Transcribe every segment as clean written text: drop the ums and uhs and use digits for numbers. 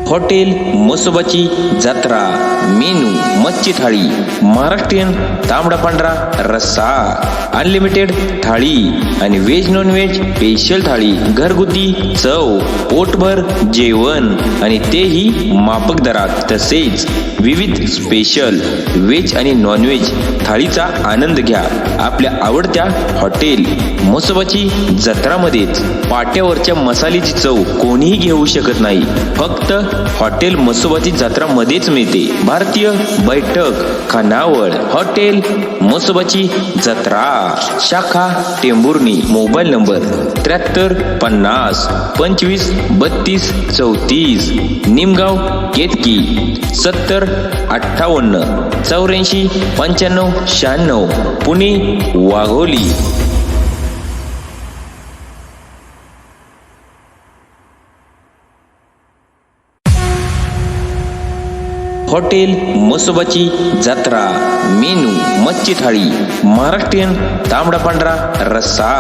Hotel म्हसोबाची जत्रा। Menu मच्छी थाळी, महाराष्ट्रीयन तांबडा पांढरा रस्सा, अनलिमिटेड थाळी आणि व्हेज नॉन व्हेज स्पेशल थाळी। घरगुती चव, पोटभर जेवण आणि तेही माफक दरात। तसेच विविध स्पेशल व्हेज आणि नॉन व्हेज थाळीचा आनंद घ्या आपल्या आवडत्या हॉटेल म्हसोबाची जत्रामध्येच। पाट्यावरच्या मसाल्याची चव कोणीही घेऊ शकत नाही, फक्त हॉटेल म्हसोबाची जत्रा मध्येच मिळते। भारतीय बैठक खानावळ, हॉटेल म्हसोबाची जत्रा, शाखा Tembhurni. Mobile number 73 50 25 32 34, Nimgaon Ketki 70 58 84 95 96, Pune Wagholi. Hotel म्हसोबाची जत्रा। मेनू मच्छी थाळी, महाराष्ट्रीयन तांबडा पांढरा रस्सा,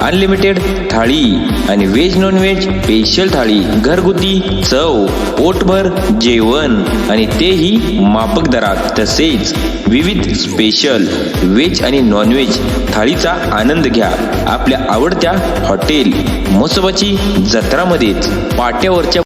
अनलिमिटेड थाळी आणि व्हेज नॉन व्हेज स्पेशल थाळी। घरगुती चव, पोटभर जेवण आणि तेही माफक दरात। तसेच विविध स्पेशल व्हेज आणि नॉन व्हेज थाळीचा आनंद घ्या आपल्या आवडत्या हॉटेल म्हसोबाची जत्रामध्येच। पाट्यावरच्या